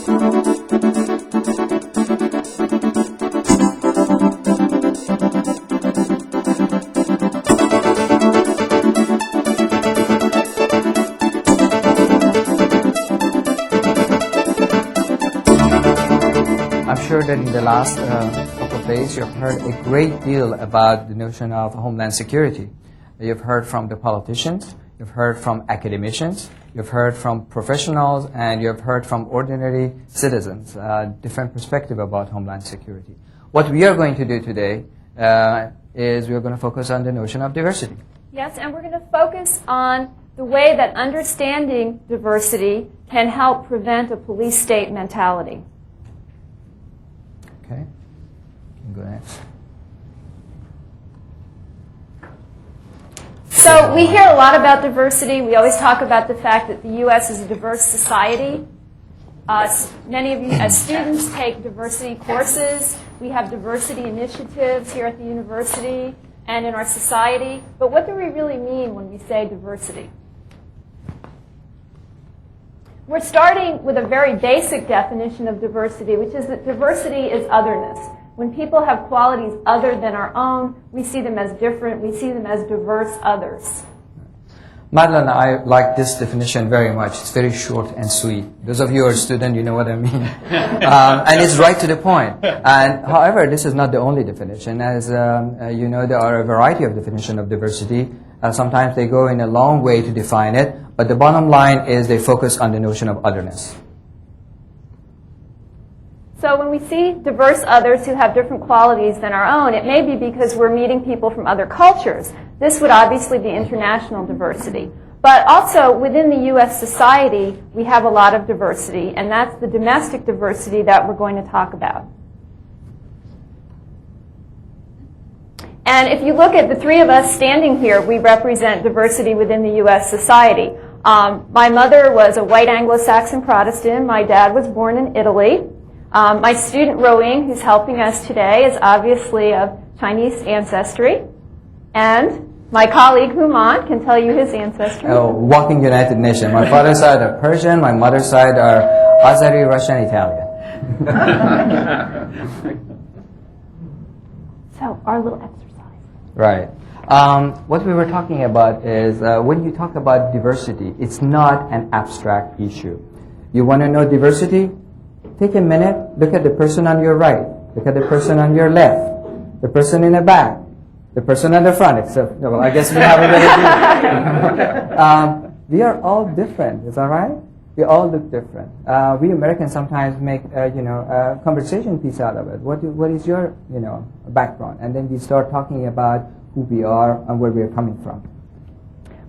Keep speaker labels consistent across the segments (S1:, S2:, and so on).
S1: I'm sure that in the last couple of days you've heard a great deal about the notion of Homeland Security. You've heard from the politicians, you've heard from academicians, you've heard from professionals, and you've heard from ordinary citizens, different perspective about Homeland Security. What we are going to do today is we're going to focus on the notion of diversity.
S2: Yes, and we're going to focus on the way that understanding diversity can help prevent a police state mentality.
S1: Okay, you can go next.
S2: So we hear a lot about diversity. We always talk about the fact that the U.S. is a diverse society. Many of you as students take diversity courses. We have diversity initiatives here at the university and in our society. But what do we really mean when we say diversity? We're starting with a very basic definition of diversity, which is that diversity is otherness. When people have qualities other than our own, we see them as different. We see them as diverse others.
S1: Madelyn, I like this definition very much. It's very short and sweet. Those of you who are students, you know what I mean. And it's right to the point. And however, this is not the only definition. As you know, there are a variety of definitions of diversity. Sometimes they go in a long way to define it, but the bottom line is they focus on the notion of otherness.
S2: So when we see diverse others who have different qualities than our own, it may be because we're meeting people from other cultures. This would obviously be international diversity. But also within the U.S. society, we have a lot of diversity, and that's the domestic diversity that we're going to talk about. And if you look at the three of us standing here, we represent diversity within the U.S. society. My mother was a white Anglo-Saxon Protestant. My dad was born in Italy. My student, Roing, who's helping us today, is obviously of Chinese ancestry. And my colleague, Houman, can tell you his ancestry.
S1: Walking United Nation. My father's side are Persian, my mother's side are Azeri, Russian, Italian.
S2: So, our little exercise.
S1: Right. What we were talking about is when you talk about diversity, it's not an abstract issue. You want to know diversity? Take a minute, look at the person on your right, look at the person on your left, the person in the back, the person on the front, except, well, I guess we have a better view. We are all different, is that right? We all look different. We Americans sometimes make, a conversation piece out of it. What is your, background? And then we start talking about who we are and where we are coming from.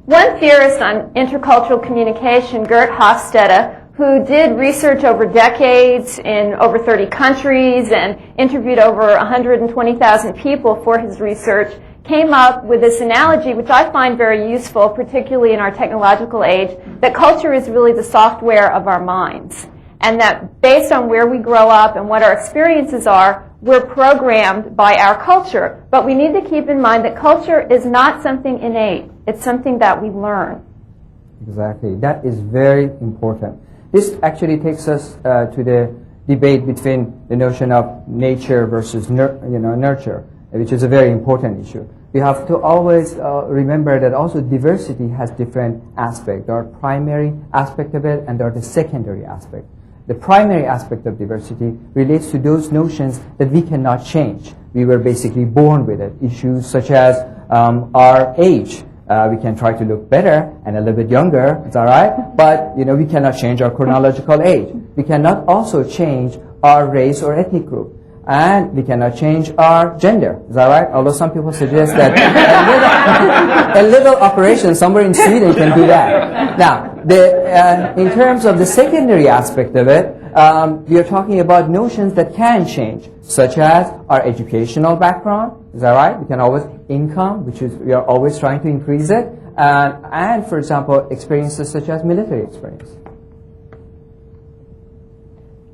S2: One theorist on intercultural communication, Gert Hofstede, who did research over decades in over 30 countries and interviewed over 120,000 people for his research, came up with this analogy, which I find very useful, particularly in our technological age, that culture is really the software of our minds. And that based on where we grow up and what our experiences are, we're programmed by our culture. But we need to keep in mind that culture is not something innate. It's something that we learn.
S1: Exactly. That is very important. This actually takes us to the debate between the notion of nature versus nurture, which is a very important issue. We have to always remember that also diversity has different aspects. There are primary aspect of it and there are the secondary aspect. The primary aspect of diversity relates to those notions that we cannot change. We were basically born with it. Issues such as our age. We can try to look better and a little bit younger, it's all right, but we cannot change our chronological age. We cannot also change our race or ethnic group. And we cannot change our gender, is that right? Although some people suggest that a little operation somewhere in Sweden can do that. Now, in terms of the secondary aspect of it, we are talking about notions that can change, such as our educational background, is that right? We can always income, which is we are always trying to increase it, and for example, experiences such as military experience.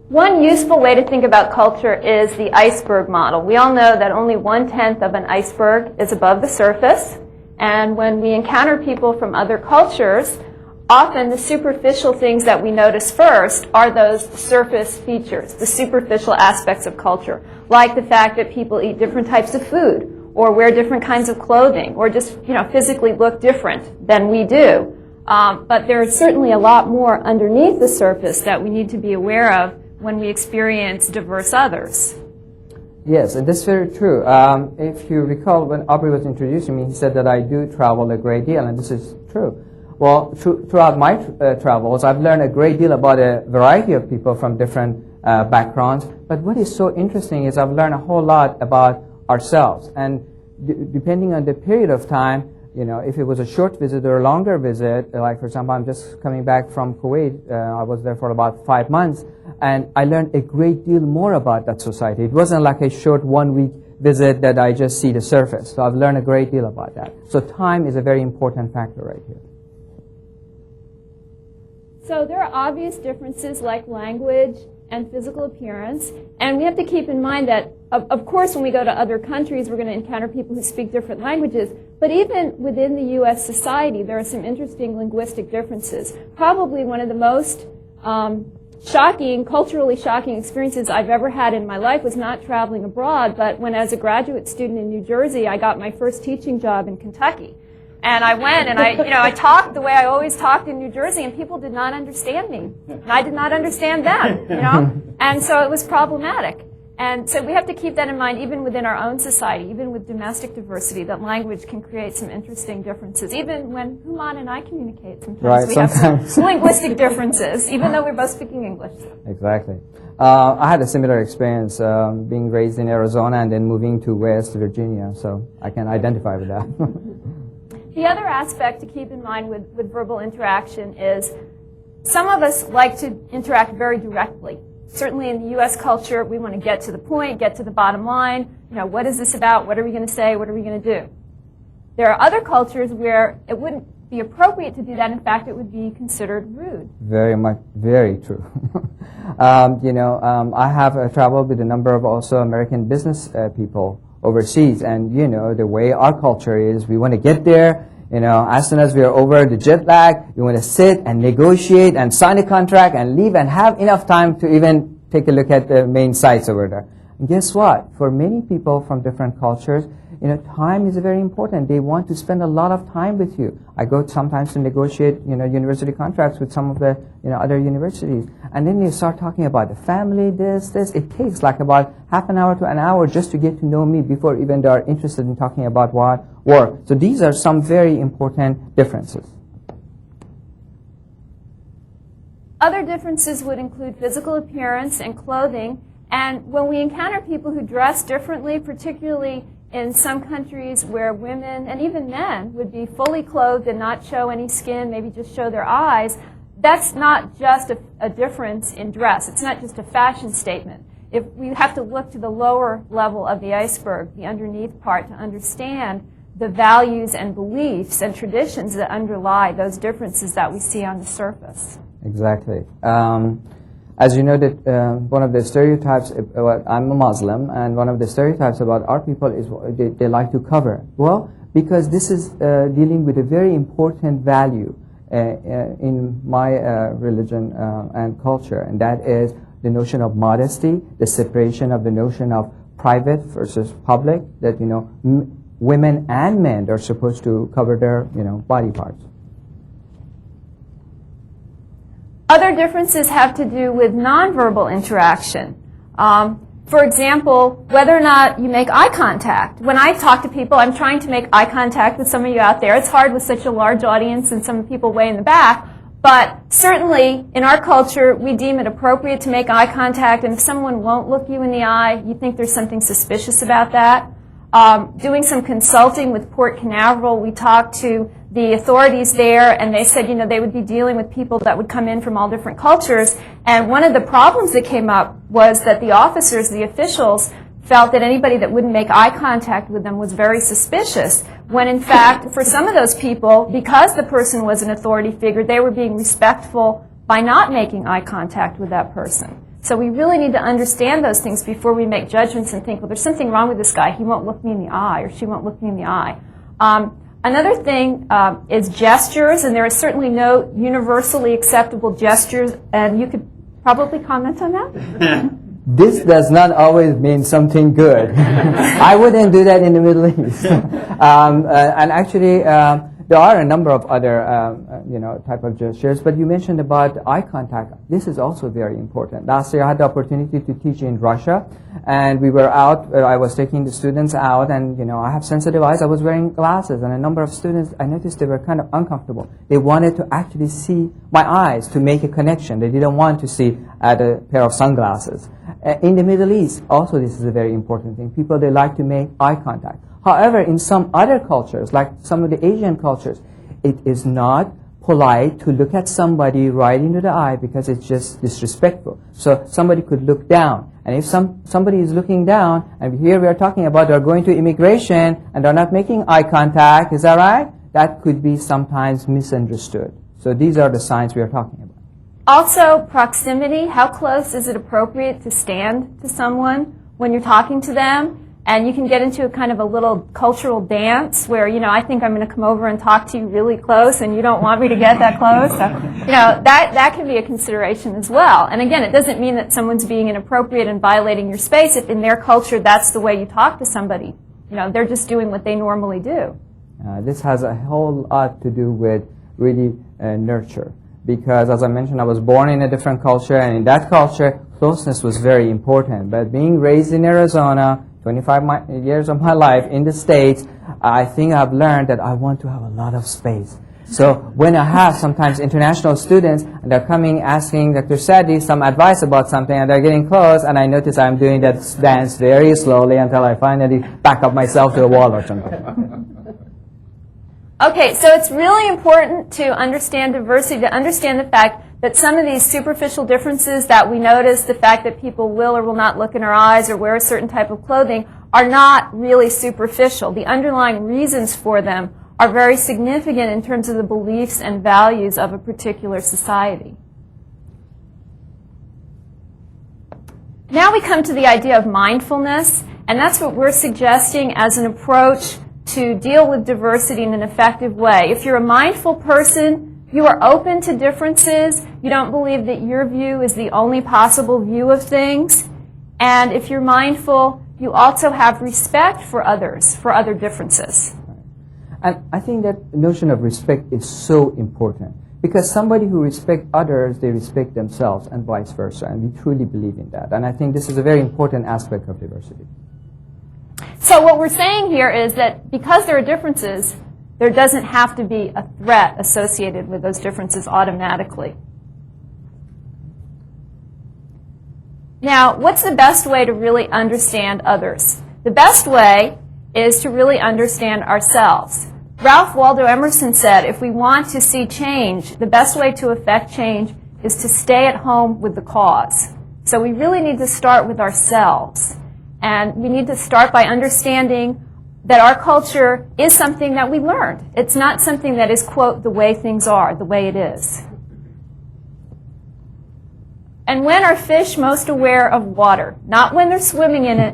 S2: One useful way to think about culture is the iceberg model. We all know that only 1/10 of an iceberg is above the surface, and when we encounter people from other cultures, often the superficial things that we notice first are those surface features, the superficial aspects of culture, like the fact that people eat different types of food, or wear different kinds of clothing, or just physically look different than we do. But there's certainly a lot more underneath the surface that we need to be aware of when we experience diverse others.
S1: Yes, and that's very true. If you recall, when Aubrey was introducing me, he said that I do travel a great deal, and this is true. Well, throughout my travels, I've learned a great deal about a variety of people from different backgrounds. But what is so interesting is I've learned a whole lot about ourselves. And depending on the period of time, if it was a short visit or a longer visit, like for example, I'm just coming back from Kuwait. I was there for about 5 months, and I learned a great deal more about that society. It wasn't like a short 1-week visit that I just see the surface. So I've learned a great deal about that. So time is a very important factor right here.
S2: So there are obvious differences like language and physical appearance, and we have to keep in mind that, of course, when we go to other countries, we're going to encounter people who speak different languages, but even within the U.S. society, there are some interesting linguistic differences. Probably one of the most culturally shocking experiences I've ever had in my life was not traveling abroad, but when as a graduate student in New Jersey, I got my first teaching job in Kentucky. And I went and I talked the way I always talked in New Jersey, and people did not understand me. And I did not understand them, And so it was problematic. And so we have to keep that in mind even within our own society, even with domestic diversity, that language can create some interesting differences. Even when Houman and I communicate, sometimes we have some linguistic differences, even though we're both speaking English.
S1: Exactly. I had a similar experience being raised in Arizona and then moving to West Virginia, so I can identify with that.
S2: The other aspect to keep in mind with verbal interaction is some of us like to interact very directly. Certainly in the U.S. culture, we want to get to the point, get to the bottom line. What is this about? What are we going to say? What are we going to do? There are other cultures where it wouldn't be appropriate to do that. In fact, it would be considered rude. Very true.
S1: I have traveled with a number of also American business people overseas, and the way our culture is, we want to get there, as soon as we are over the jet lag, we want to sit and negotiate and sign a contract and leave and have enough time to even take a look at the main sites over there. And guess what? For many people from different cultures, time is very important. They want to spend a lot of time with you. I go sometimes to negotiate, university contracts with some of the, other universities. And then you start talking about the family, this. It takes like about half an hour to an hour just to get to know me before even they are interested in talking about what work. So these are some very important differences.
S2: Other differences would include physical appearance and clothing. And when we encounter people who dress differently, particularly in some countries where women and even men would be fully clothed and not show any skin, maybe just show their eyes, that's not just a difference in dress. It's not just a fashion statement. If we have to look to the lower level of the iceberg, the underneath part, to understand the values and beliefs and traditions that underlie those differences that we see on the surface.
S1: Exactly. As you know, that one of the stereotypes, I'm a Muslim, and one of the stereotypes about our people is they like to cover. Well, because this is dealing with a very important value in my religion and culture, and that is the notion of modesty, the separation of the notion of private versus public, that, women and men are supposed to cover their, body parts.
S2: Other differences have to do with nonverbal interaction. For example, whether or not you make eye contact. When I talk to people, I'm trying to make eye contact with some of you out there. It's hard with such a large audience and some people way in the back, but certainly in our culture, we deem it appropriate to make eye contact, and if someone won't look you in the eye, you think there's something suspicious about that. Doing some consulting with Port Canaveral, we talked to the authorities there, and they said, they would be dealing with people that would come in from all different cultures. And one of the problems that came up was that the officers, the officials, felt that anybody that wouldn't make eye contact with them was very suspicious, when in fact, for some of those people, because the person was an authority figure, they were being respectful by not making eye contact with that person. So we really need to understand those things before we make judgments and think, well, there's something wrong with this guy. He won't look me in the eye, or she won't look me in the eye. Another thing is gestures, and there are certainly no universally acceptable gestures, and you could probably comment on that?
S1: This does not always mean something good. I wouldn't do that in the Middle East. And actually, there are a number of other, type of gestures. But you mentioned about eye contact. This is also very important. Last year, I had the opportunity to teach in Russia, and we were out. I was taking the students out, and I have sensitive eyes. I was wearing glasses, and a number of students, I noticed they were kind of uncomfortable. They wanted to actually see my eyes to make a connection. They didn't want to see a pair of sunglasses. In the Middle East, also this is a very important thing. People, they like to make eye contact. However, in some other cultures, like some of the Asian cultures, it is not polite to look at somebody right into the eye because it's just disrespectful. So somebody could look down. And if somebody is looking down, and here we are talking about they're going to immigration and they're not making eye contact, is that right? That could be sometimes misunderstood. So these are the signs we are talking about.
S2: Also, proximity. How close is it appropriate to stand to someone when you're talking to them? And you can get into a kind of a little cultural dance where, I think I'm going to come over and talk to you really close and you don't want me to get that close. So, that can be a consideration as well. And again, it doesn't mean that someone's being inappropriate and violating your space if in their culture that's the way you talk to somebody. They're just doing what they normally do.
S1: This has a whole lot to do with really nurture. Because, as I mentioned, I was born in a different culture, and in that culture, closeness was very important. But being raised in Arizona, 25 years of my life in the States, I think I've learned that I want to have a lot of space. So when I have sometimes international students, and they're coming asking Dr. Sadri some advice about something, and they're getting close, and I notice I'm doing that dance very slowly until I finally back up myself to a wall or something.
S2: Okay, so it's really important to understand diversity, to understand the fact that some of these superficial differences that we notice, the fact that people will or will not look in our eyes or wear a certain type of clothing, are not really superficial. The underlying reasons for them are very significant in terms of the beliefs and values of a particular society. Now we come to the idea of mindfulness, and that's what we're suggesting as an approach to deal with diversity in an effective way. If you're a mindful person, you are open to differences. You don't believe that your view is the only possible view of things. And if you're mindful, you also have respect for others, for other differences.
S1: And I think that notion of respect is so important. Because somebody who respects others, they respect themselves, and vice versa. And we truly believe in that. And I think this is a very important aspect of diversity.
S2: So what we're saying here is that because there are differences, there doesn't have to be a threat associated with those differences automatically. Now, what's the best way to really understand others? The best way is to really understand ourselves. Ralph Waldo Emerson said, if we want to see change, the best way to affect change is to stay at home with the cause. So we really need to start with ourselves. And we need to start by understanding that our culture is something that we learned. It's not something that is, quote, the way things are, the way it is. And when are fish most aware of water? Not when they're swimming in it,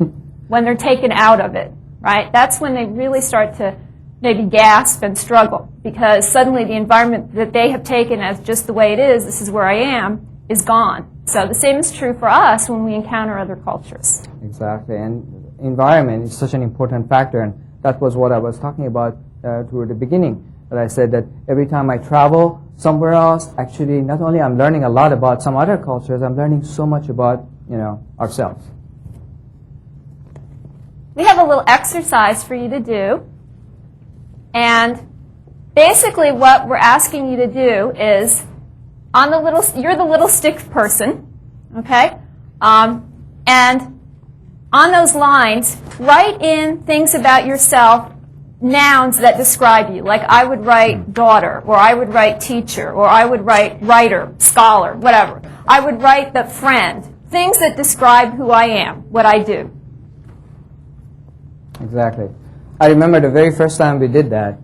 S2: when they're taken out of it, right? That's when they really start to maybe gasp and struggle, because suddenly the environment that they have taken as just the way it is, this is where I am, is gone. So the same is true for us when we encounter other cultures.
S1: Exactly, and environment is such an important factor, and that was what I was talking about toward the beginning. That I said that every time I travel somewhere else, actually not only I'm learning a lot about some other cultures, I'm learning so much about, ourselves.
S2: We have a little exercise for you to do, and basically what we're asking you to do is, you're the little stick person, okay? And on those lines, write in things about yourself, nouns that describe you. Like I would write daughter, or I would write teacher, or I would write writer, scholar, whatever. I would write the friend. Things that describe who I am, what I do.
S1: Exactly. I remember the very first time we did that.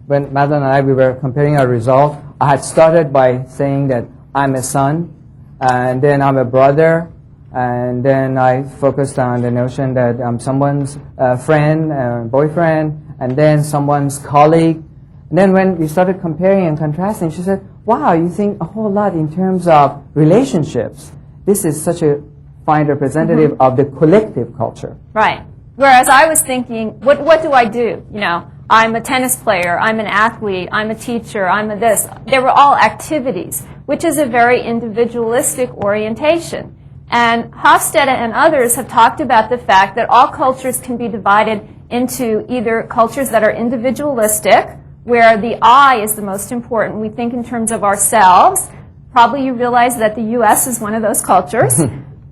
S1: When Madelyn and I, we were comparing our result, I had started by saying that I'm a son, and then I'm a brother, and then I focused on the notion that I'm someone's friend, boyfriend, and then someone's colleague. And then when we started comparing and contrasting, she said, wow, you think a whole lot in terms of relationships. This is such a fine representative of the collective culture.
S2: Right. Whereas I was thinking, what do I do? You know, I'm a tennis player, I'm an athlete, I'm a teacher, I'm a this. They were all activities, which is a very individualistic orientation. And Hofstede and others have talked about the fact that all cultures can be divided into either cultures that are individualistic, where the I is the most important. We think in terms of ourselves. Probably you realize that the U.S. is one of those cultures.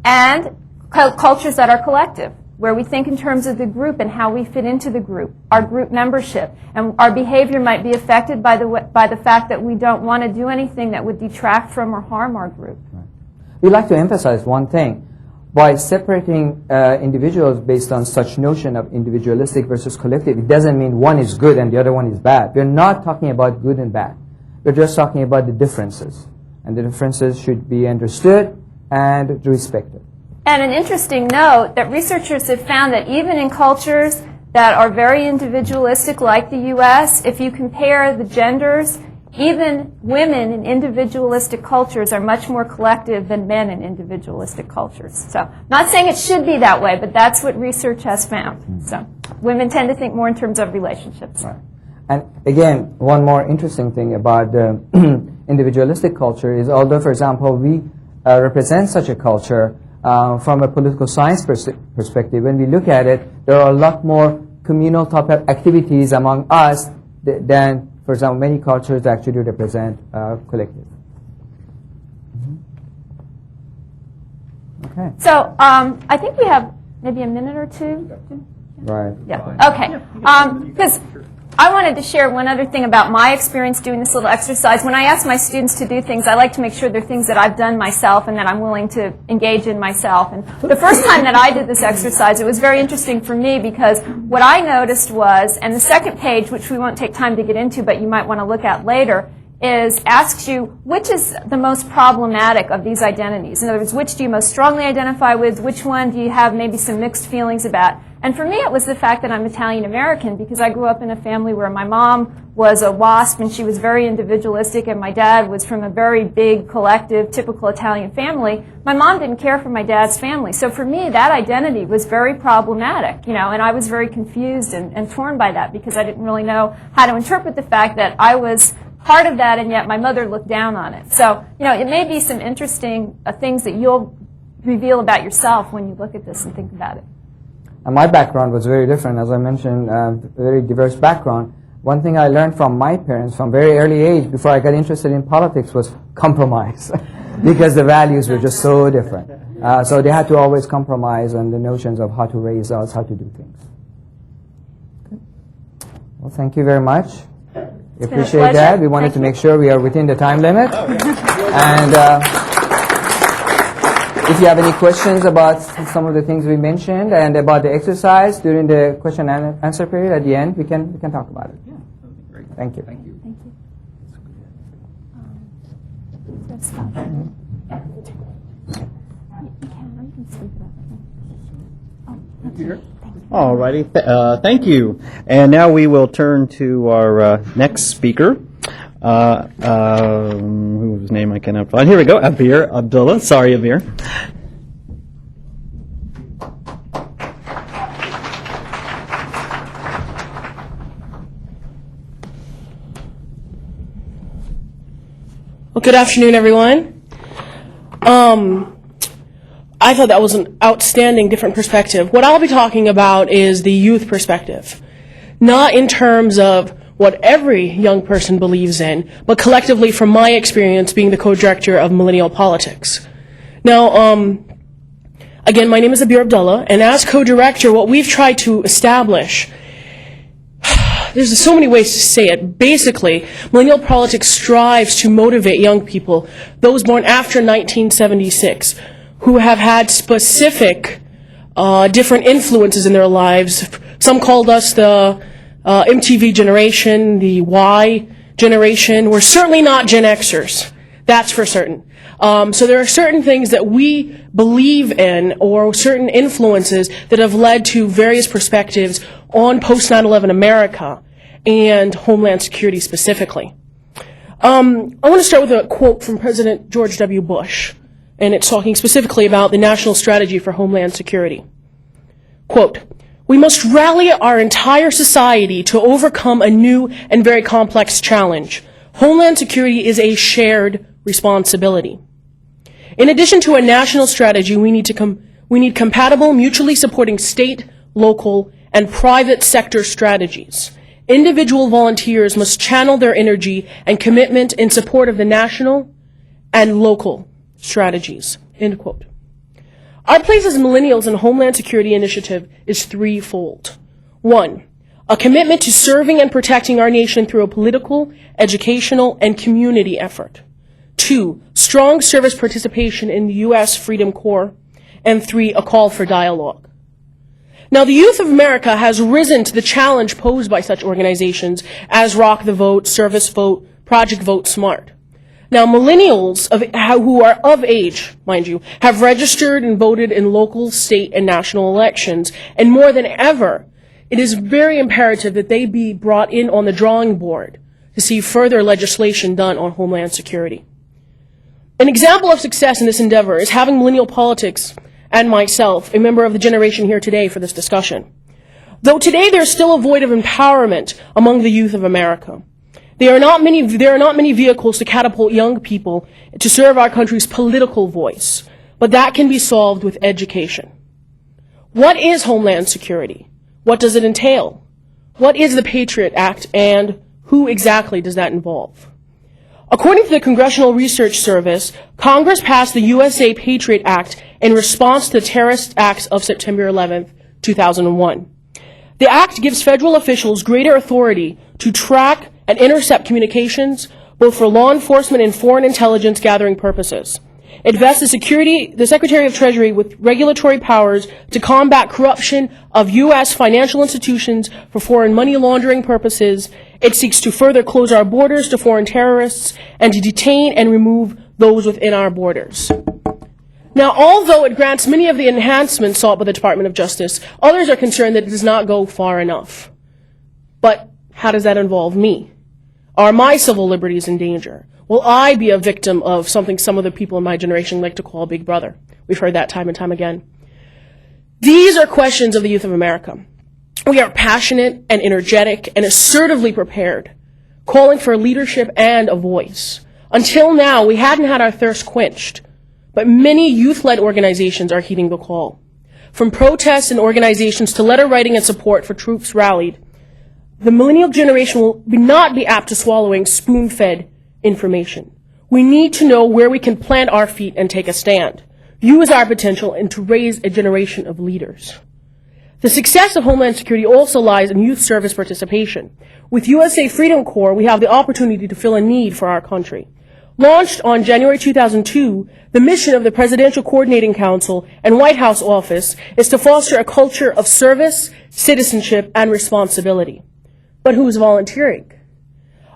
S2: And cultures that are collective, where we think in terms of the group and how we fit into the group, our group membership. And our behavior might be affected by the fact that we don't want to do anything that would detract from or harm our group.
S1: We'd like to emphasize one thing. By separating individuals based on such notion of individualistic versus collective, it doesn't mean one is good and the other one is bad. We're not talking about good and bad. We're just talking about the differences. And the differences should be understood and respected.
S2: And an interesting note that researchers have found that even in cultures that are very individualistic like the U.S., if you compare the genders, even women in individualistic cultures are much more collective than men in individualistic cultures. So, not saying it should be that way, but that's what research has found. So, women tend to think more in terms of relationships.
S1: Right. And again, one more interesting thing about the individualistic culture is, although, for example, we represent such a culture from a political science perspective, when we look at it, there are a lot more communal type of activities among us than, for example, many cultures actually represent collective. Okay.
S2: So I think we have maybe a minute or two.
S1: Right.
S2: Yeah. Okay. Because I wanted to share one other thing about my experience doing this little exercise. When I ask my students to do things, I like to make sure they're things that I've done myself and that I'm willing to engage in myself. And the first time that I did this exercise, it was very interesting for me because what I noticed was, and the second page, which we won't take time to get into, but you might want to look at later, is asks you, which is the most problematic of these identities? In other words, which do you most strongly identify with? Which one do you have maybe some mixed feelings about? And for me, it was the fact that I'm Italian-American because I grew up in a family where my mom was a WASP and she was very individualistic, and my dad was from a very big, collective, typical Italian family. My mom didn't care for my dad's family. So for me, that identity was very problematic, you know, and I was very confused and torn by that because I didn't really know how to interpret the fact that I was part of that and yet my mother looked down on it. So, you know, it may be some interesting things that you'll reveal about yourself when you look at this and think about it.
S1: And my background was very different, as I mentioned, very diverse background. One thing I learned from my parents from very early age, before I got interested in politics, was compromise, because the values were just so different. So they had to always compromise on the notions of how to raise us, how to do things. Okay. Well, thank you very much. We appreciate that. We wanted to make sure we are within the time limit. And if you have any questions about some of the things we mentioned and about the exercise during the question and answer period at the end, we can talk about it.
S3: Yeah, that would be great.
S1: Thank you.
S3: Thank you.
S2: Thank you. Let's stop. You can speak about it.
S3: All righty. Thank you. And now we will turn to our next speaker. Whose name I cannot find. Here we go. Abdalla. Sorry, Abeer.
S4: Well, good afternoon, everyone. I thought that was an outstanding different perspective. What I'll be talking about is the youth perspective, not in terms of what every young person believes in, but collectively from my experience being the co-director of Millennial Politics. Now, again, my name is Abeer Abdalla, and as co-director, what we've tried to establish, there's so many ways to say it. Basically, Millennial Politics strives to motivate young people, those born after 1976, who have had specific different influences in their lives. Some called us the MTV generation, the Y generation. We're certainly not Gen Xers. That's for certain. So there are certain things that we believe in or certain influences that have led to various perspectives on post 9/11 America and Homeland Security specifically. I want to start with a quote from President George W. Bush, and it's talking specifically about the national strategy for Homeland Security. Quote, "We must rally our entire society to overcome a new and very complex challenge. Homeland Security is a shared responsibility. In addition to a national strategy, we need compatible, mutually supporting state, local, and private sector strategies. Individual volunteers must channel their energy and commitment in support of the national and local strategies." End quote. Our place as Millennials in Homeland Security Initiative is threefold. One, a commitment to serving and protecting our nation through a political, educational, and community effort. Two, strong service participation in the U.S. Freedom Corps. And three, a call for dialogue. Now, the youth of America has risen to the challenge posed by such organizations as Rock the Vote, Service Vote, Project Vote Smart. Now, millennials who are of age, mind you, have registered and voted in local, state, and national elections. And more than ever, it is very imperative that they be brought in on the drawing board to see further legislation done on Homeland Security. An example of success in this endeavor is having Millennial Politics and myself, a member of the generation here today for this discussion. Though today there's still a void of empowerment among the youth of America. There are not many vehicles to catapult young people to serve our country's political voice, but that can be solved with education. What is Homeland Security? What does it entail? What is the Patriot Act, and who exactly does that involve? According to the Congressional Research Service, Congress passed the USA Patriot Act in response to the terrorist acts of September 11, 2001. The act gives federal officials greater authority to track and intercept communications, both for law enforcement and foreign intelligence gathering purposes. It vests the Secretary of Treasury with regulatory powers to combat corruption of U.S. financial institutions for foreign money laundering purposes. It seeks to further close our borders to foreign terrorists and to detain and remove those within our borders. Now, although it grants many of the enhancements sought by the Department of Justice, others are concerned that it does not go far enough. But how does that involve me? Are my civil liberties in danger? Will I be a victim of something some of the people in my generation like to call Big Brother? We've heard that time and time again. These are questions of the youth of America. We are passionate and energetic and assertively prepared, calling for leadership and a voice. Until now, we hadn't had our thirst quenched, but many youth-led organizations are heeding the call. From protests and organizations to letter writing and support for troops rallied, the millennial generation will not be apt to swallowing spoon-fed information. We need to know where we can plant our feet and take a stand, use our potential, and to raise a generation of leaders. The success of Homeland Security also lies in youth service participation. With USA Freedom Corps, we have the opportunity to fill a need for our country. Launched on January 2002, the mission of the Presidential Coordinating Council and White House office is to foster a culture of service, citizenship, and responsibility. But who's volunteering?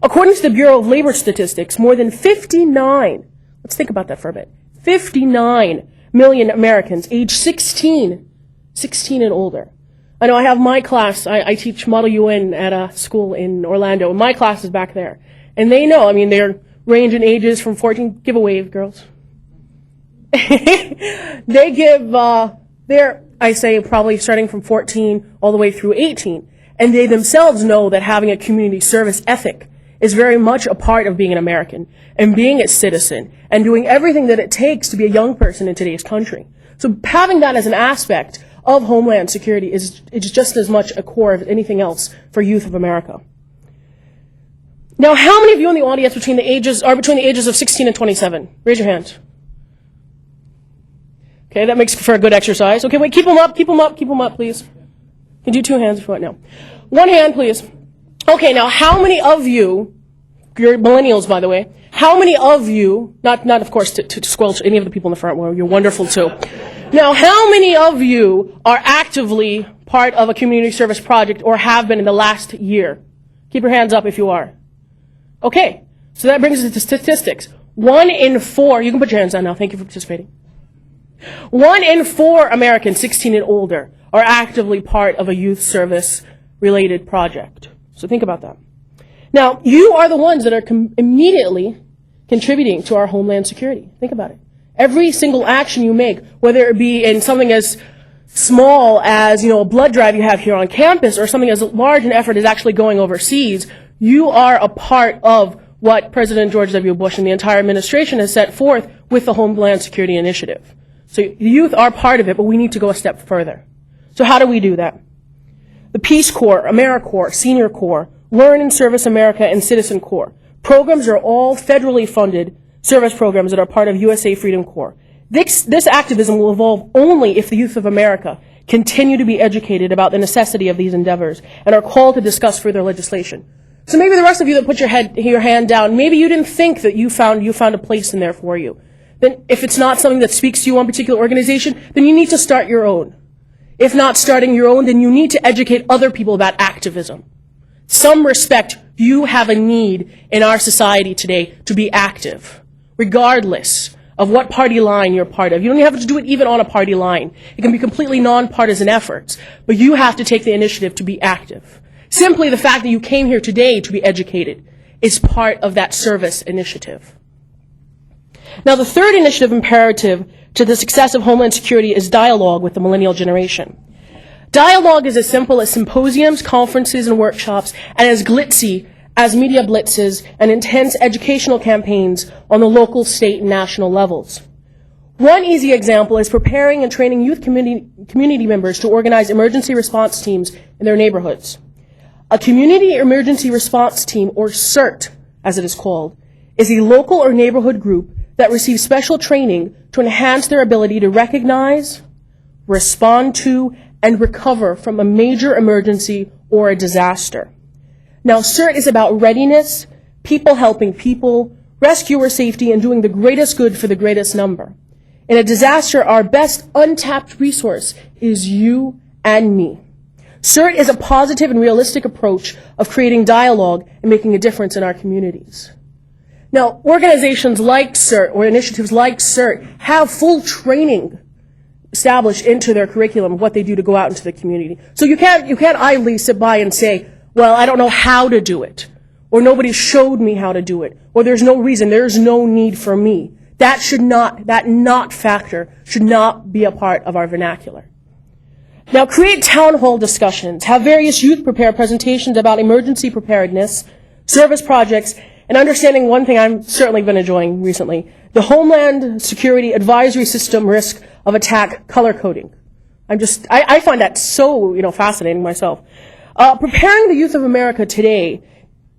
S4: According to the Bureau of Labor Statistics, more than 59, let's think about that for a bit, 59 million Americans aged 16 and older. I know I have my class, I teach Model UN at a school in Orlando, and my class is back there. And they know, they're range in ages from 14, give a wave, girls. They give, they're, I say, probably starting from 14 all the way through 18. And they themselves know that having a community service ethic is very much a part of being an American and being a citizen and doing everything that it takes to be a young person in today's country. So having that as an aspect of Homeland Security is just as much a core of anything else for youth of America. Now, how many of you in the audience between the ages of 16 and 27? Raise your hand. Okay, that makes for a good exercise. Okay, wait, keep them up, please. You can do two hands if you want now. One hand, please. Okay, now how many of you, you're millennials, by the way, how many of you, not of course to squelch any of the people in the front row, you're wonderful too. Now, how many of you are actively part of a community service project or have been in the last year? Keep your hands up if you are. Okay, so that brings us to statistics. 1 in 4, you can put your hands down now, thank you for participating. 1 in 4 Americans 16 and older are actively part of a youth service related project. So think about that. Now, you are the ones that are immediately contributing to our Homeland Security. Think about it. Every single action you make, whether it be in something as small as, a blood drive you have here on campus, or something as large an effort as actually going overseas, you are a part of what President George W. Bush and the entire administration has set forth with the Homeland Security Initiative. So the youth are part of it, but we need to go a step further. So how do we do that? The Peace Corps, AmeriCorps, Senior Corps, Learn and Service America, and Citizen Corps. Programs are all federally funded service programs that are part of USA Freedom Corps. This activism will evolve only if the youth of America continue to be educated about the necessity of these endeavors and are called to discuss further legislation. So maybe the rest of you that put your hand down, maybe you didn't think that you found a place in there for you. Then if it's not something that speaks to you, one particular organization, then you need to start your own. If not starting your own, then you need to educate other people about activism. Some respect, you have a need in our society today to be active, regardless of what party line you're part of. You don't have to do it even on a party line. It can be completely nonpartisan efforts, but you have to take the initiative to be active. Simply the fact that you came here today to be educated is part of that service initiative. Now, the third initiative imperative to the success of Homeland Security is dialogue with the millennial generation. Dialogue is as simple as symposiums, conferences, and workshops, and as glitzy as media blitzes and intense educational campaigns on the local, state, and national levels. One easy example is preparing and training youth community members to organize emergency response teams in their neighborhoods. A community emergency response team, or CERT, as it is called, is a local or neighborhood group that receives special training to enhance their ability to recognize, respond to, and recover from a major emergency or a disaster. Now, CERT is about readiness, people helping people, rescuer safety, and doing the greatest good for the greatest number. In a disaster, our best untapped resource is you and me. CERT is a positive and realistic approach of creating dialogue and making a difference in our communities. Now, organizations like CERT or initiatives like CERT have full training established into their curriculum of what they do to go out into the community. So you can't idly sit by and say, well, I don't know how to do it, or nobody showed me how to do it, or there's no reason, there's no need for me. That not factor should not be a part of our vernacular. Now, create town hall discussions, have various youth prepare presentations about emergency preparedness, service projects, and understanding one thing I've certainly been enjoying recently, the Homeland Security Advisory System Risk of Attack color coding. I find that so, fascinating myself. Preparing the youth of America today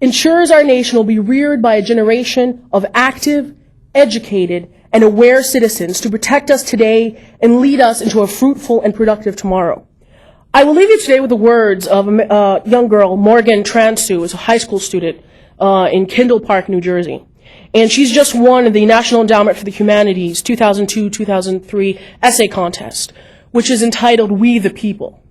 S4: ensures our nation will be reared by a generation of active, educated, and aware citizens to protect us today and lead us into a fruitful and productive tomorrow. I will leave you today with the words of a young girl, Morgan Transu, who's a high school student in Kendall Park, New Jersey. And she's just won the National Endowment for the Humanities 2002-2003 essay contest, which is entitled We the People.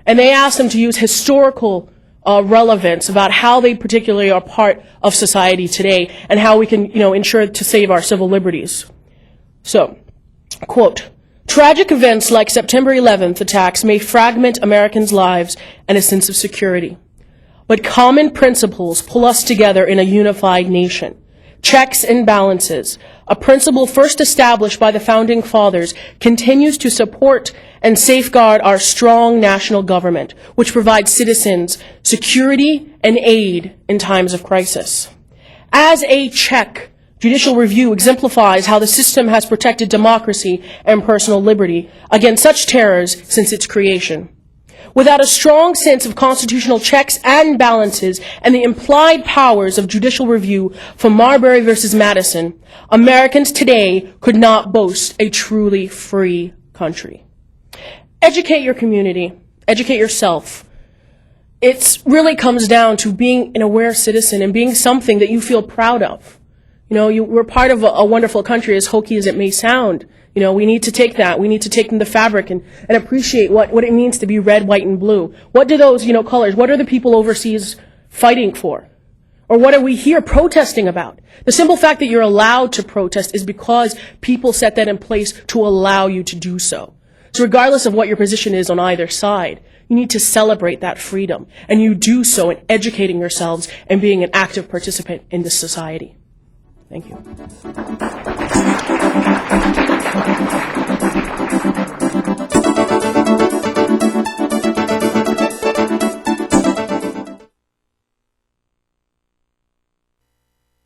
S4: And they asked them to use historical relevance about how they particularly are part of society today and how we can, ensure to save our civil liberties. So, quote, tragic events like September 11th attacks may fragment Americans' lives and a sense of security. But common principles pull us together in a unified nation. Checks and balances, a principle first established by the Founding Fathers, continues to support and safeguard our strong national government, which provides citizens security and aid in times of crisis. As a check, judicial review exemplifies how the system has protected democracy and personal liberty against such terrors since its creation. Without a strong sense of constitutional checks and balances and the implied powers of judicial review from Marbury versus Madison, Americans today could not boast a truly free country. Educate your community. Educate yourself. It really comes down to being an aware citizen and being something that you feel proud of. We're part of a wonderful country, as hokey as it may sound. We need to take that. We need to take in the fabric and appreciate what it means to be red, white, and blue. What do those, colors, what are the people overseas fighting for? Or what are we here protesting about? The simple fact that you're allowed to protest is because people set that in place to allow you to do so. So regardless of what your position is on either side, you need to celebrate that freedom. And you do so in educating yourselves and being an active participant in this society. Thank you.